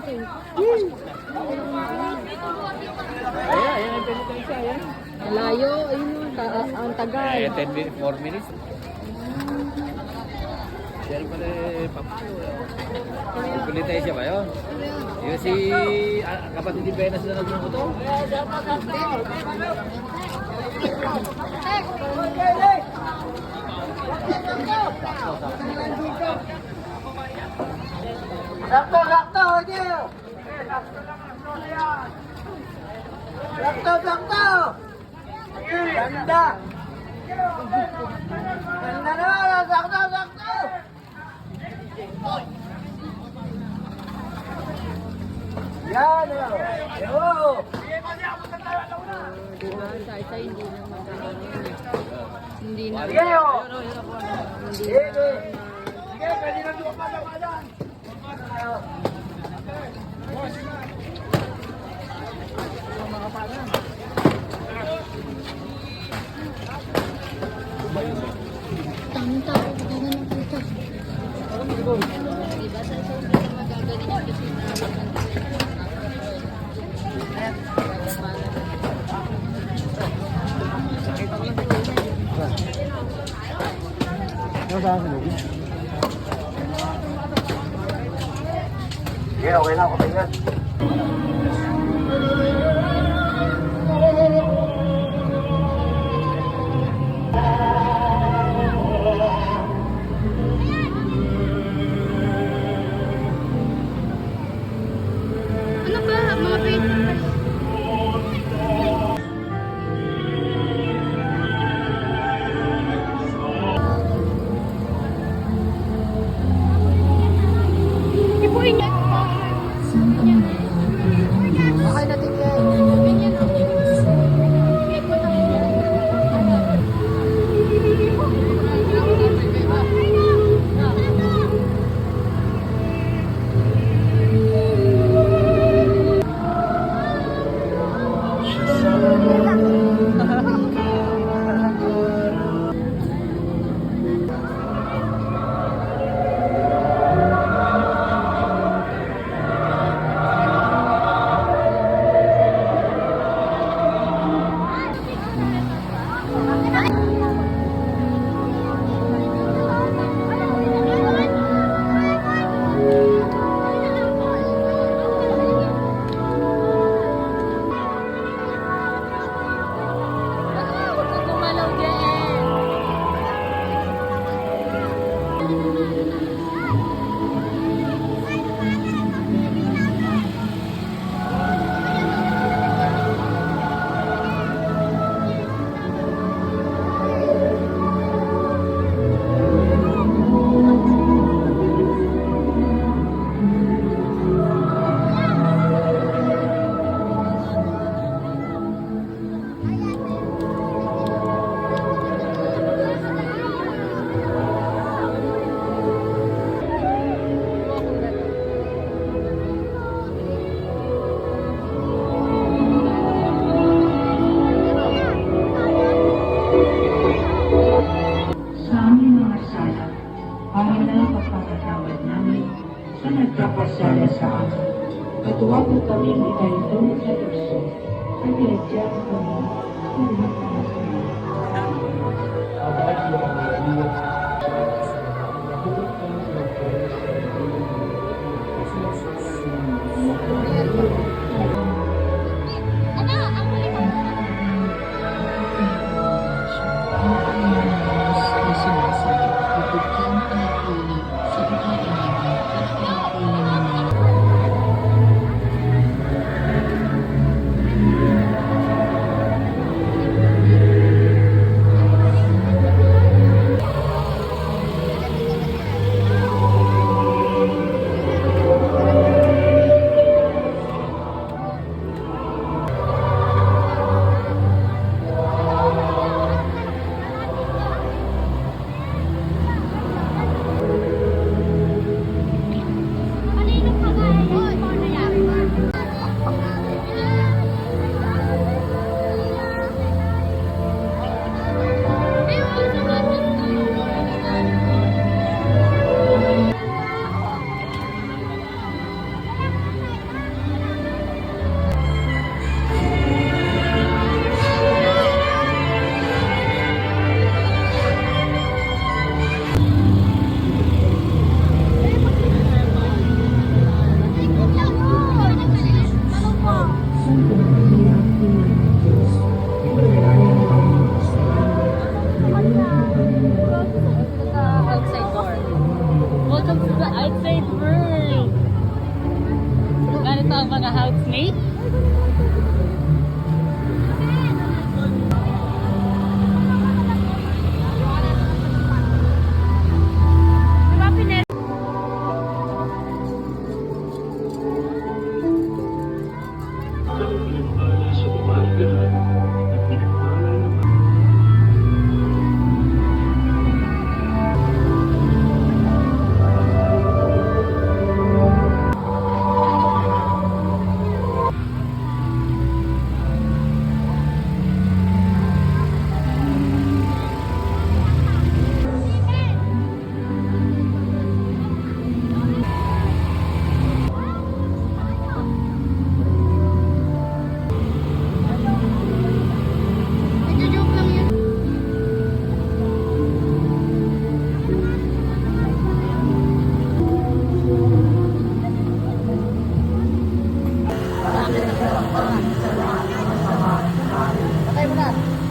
Ayan ang penitensya, ayan. Malayo, ayun o, ang tagal. 10 minutes, 4 minutes. Yan pala papalo. Penitensya ba yun? Yung si kapatid ni Benas na nagluto to? Sakto, sakto, hindi. Sakto, sakto. Ganda. Ganda naman, sakto, sakto. Yan, o. Diba, sa hindi na magkakaroon. Hindi na. Sige, o. Sige. Sige, pwede na dumapadamadan. Tamang tao, hindi na nakita. Diba, sa hindi na magagaling yung kasi Sige, okay na ako tingnan. ano ba, mga papers? Ipuin niya. Okay na tingnan. Gumalaw dyan. Sa aming mga sala, para na pagpapatawad namin sa nagkapasala sa amin. At huwag mo kami ikalito sa tukso at ilagyan kami sa lahat ng masama. ang mga housemate.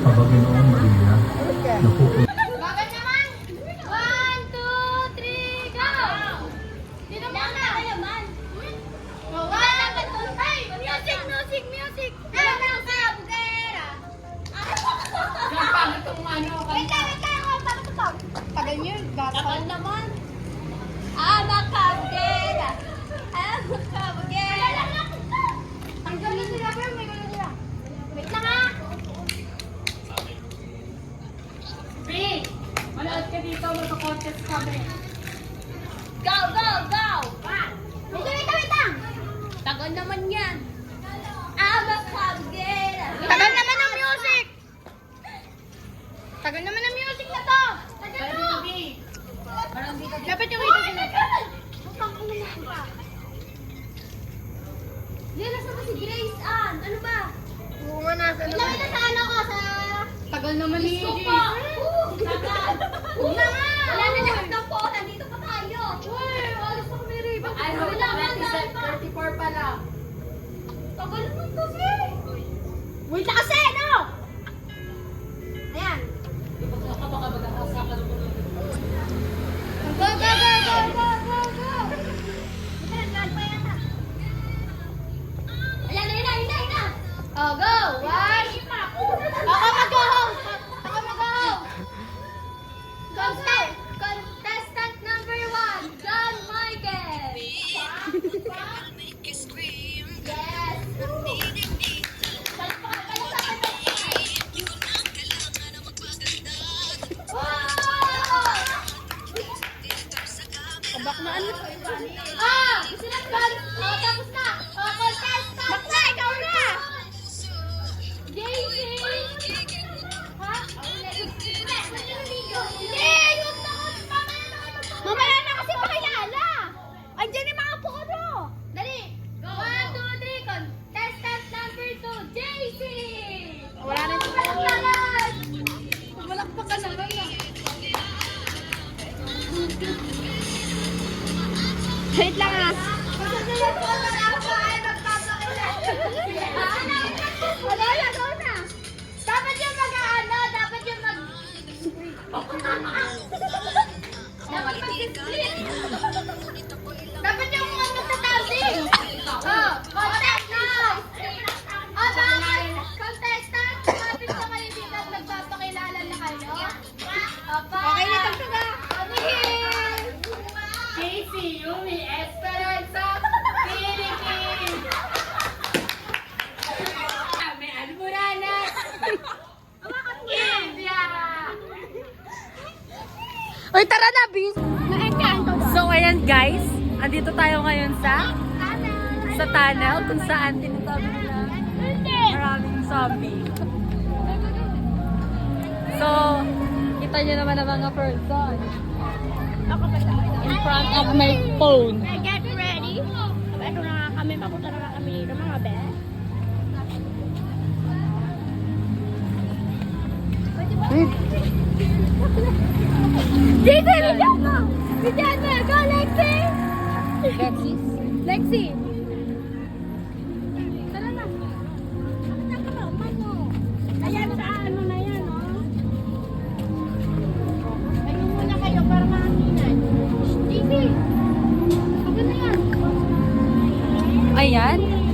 Paginoong Maria, napupunta Bakit naman? 1, 2, 3, go! Dito muna! naman! Ay! Music, music, music! Ano lang sa bugera? Pangit tong ano. Wait lang, wait lang! Paano ito? Tagal niyo, gapal naman! Makabugera! Makabugera! Ang ganda sila, pero may ganda sila. Wait lang ah! Free! Manood ka dito, magpa-contest kami. Go, go, go! Wait lang! Tagal naman yan! Makabugera! Tagal naman ang music! Tagal naman ang music na to! Tagal mo! Dapat yung ito sila. Yan, nasa ba si Grace Ann? Ano ba? Oo nga, nasa na. Ilawin na sa ano ka, sa... Tagal naman ni Gusto pa! Tagal! Una nga! Wala na lahat ng po, nandito pa tayo! Uy, alis na kami riba. Ay, Wala nga, 34 pala. tagal naman kasi! Wait na kasi, no? Ayan. Go, go, go, go, go, go, go! Ayan, pa yan na. Ayan, ayan na. Oh, go! One! Ako mag-go-home! Ako mag-go-home! Contestant number 1, John Michael! Yes! Kabak na ano? Sinagkan! Tapos na! Contestant! Bakla, ikaw na! JC! Ha? Hindi! Yung mamaya na kasi pakilala! Andiyan yung mga puro! Dali! 1, 2, 3, contestant number 2, JC! Wala na siya. Palakpakan! Palakpakan na lang. Wait lang ah. Wala na, go na. Dapat yung mag-ano, dapat yung mag... Dapat mag-split. Dapat yung mag-tatawsing. Oh, contest na. Oh, bakit? Contestant, kapit na kayo dito at nagpapakilala na kayo. Okay, nito ka. Casey, Yumi, Esperanza, Philippines! May Almoranas! India! Uy, tara na, bis! Na-encanto ba? So, ayan guys, andito tayo ngayon sa tunnel kung saan tinatabi nila maraming zombie. So, kita nyo naman ang mga person in front of my phone. Get ready. Ito na nga kami, papunta na nga kami dito mga be. Dito, bigyan mo! Bigyan mo! Go, Lexi! Lexi! Tara na! Ayan sa ano na yan, oh. Ayun muna kayo para makakinan. Easy! Pagod na yan. Ayan.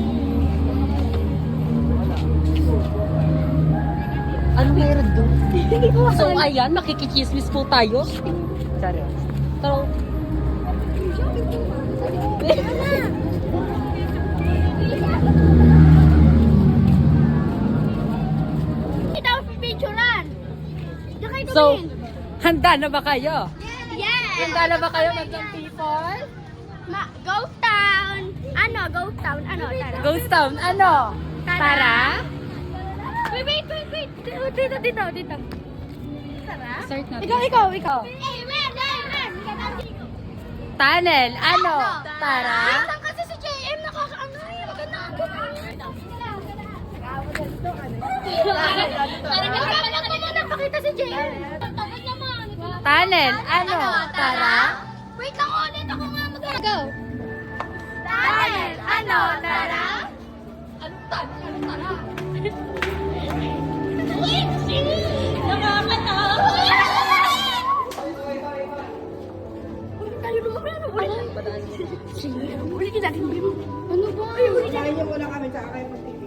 So, ayan, makikichismis po tayo. Sorry. So, Ito ang pipicturean. so, handa na ba kayo? Yes! Handa na ba kayo, mga people? Ghost Town! Ano? Ghost Town? Ano? Tara. Ghost Town, ano? Tara? Wait. Dito. Tara? Start natin. Ikaw. Amen! Tunnel, ano? Tara? Wait lang kasi si JM nakakaano eh. Maganda. Parang mo muna pakita si JM. Tapos naman. Tunnel, ano? Tara? Wait lang ulit. Ako nga mag-go. Tunnel, ano? Tara? Ano tara? Nakakatawa. Tayo naman. Uli kita. Ano ba? Unahin niyo muna kami sa akin mag-TV.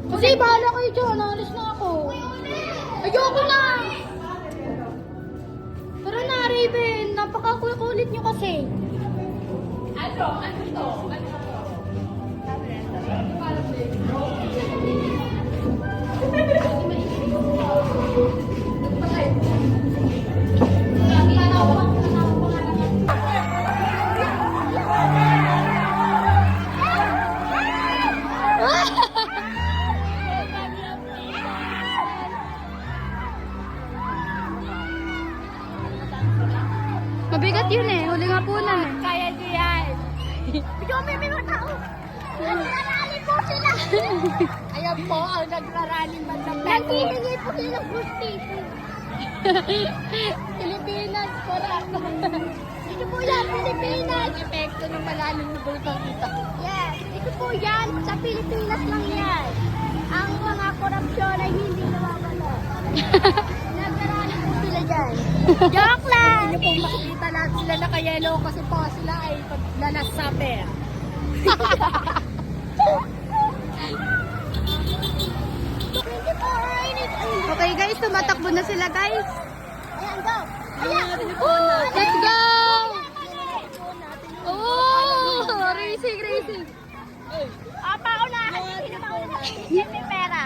Kasi bahala kayo dyan. Naalis na ako. Ayoko na. Tara na, Raven. Napakakulit niyo kasi. Ano to? Mabigat yun eh. Huli nga po na eh. Kaya niyo yan. Bigyan may mga tao. Nagrarally po sila. Ayan po, ang nagrarally man ng Naghihingi po sila ng gusti. Pilipinas, para. Ito po yan, Pilipinas. Epekto ng malalim na bulkang ito. Yes, ito po yan. Sa Pilipinas lang yan. Ang mga korupsyon ay hindi nawawala. Nagrarally po sila dyan. Joke lang. Hindi po makikita lahat sila naka-yellow kasi po sila ay lalassape. Okay guys, tumatakbo na sila guys. Ayan, go. Ayan. Let's go! Oh, racing. Pauna kasi sino mauna kasi may pera.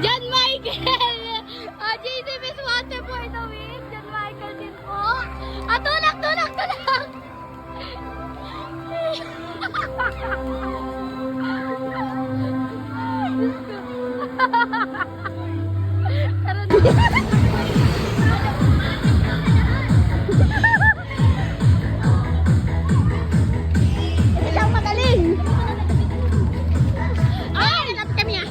John Michael! JC Miss Water for the win. John Michael din po. Tulak! Isang magaling! Ay! Nalapit kami ah!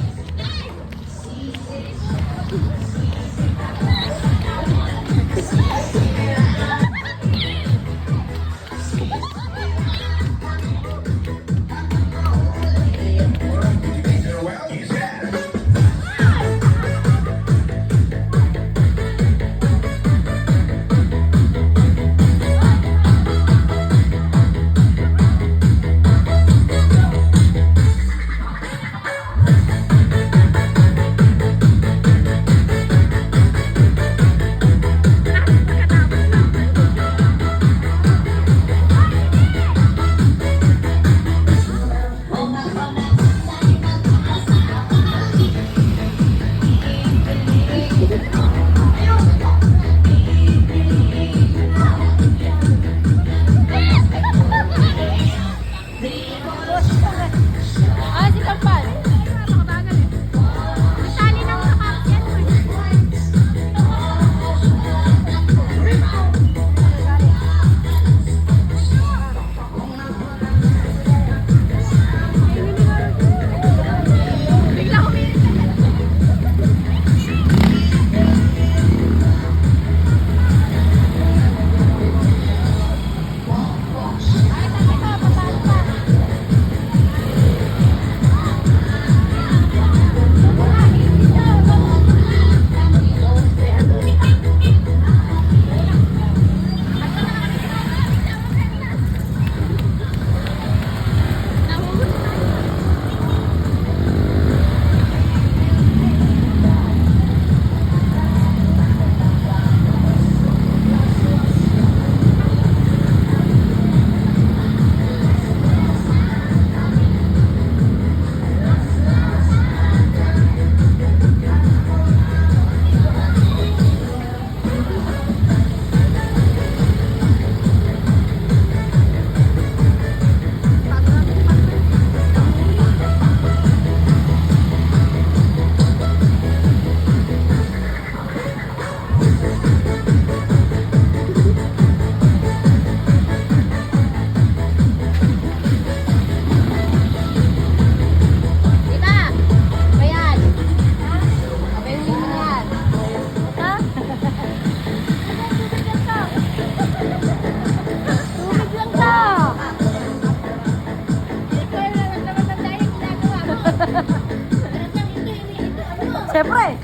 Siyempre.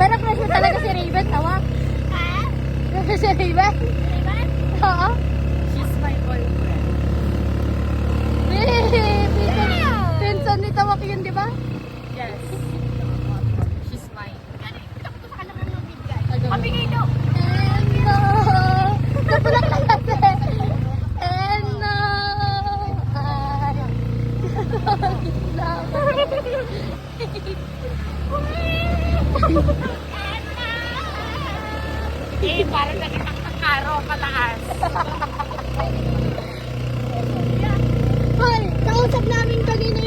Pero crush mo talaga si Raven, tawa? Ha? Crush mo si Raven? Raven? Oo. She's my boyfriend. Pinsan ni Tawak yun, di ba? Yes. She's mine. Pabigay daw! Eno! Napulak lang kasi! Eno! Eh, parang nakikakaro pataas. Hoy! Kausap namin kanina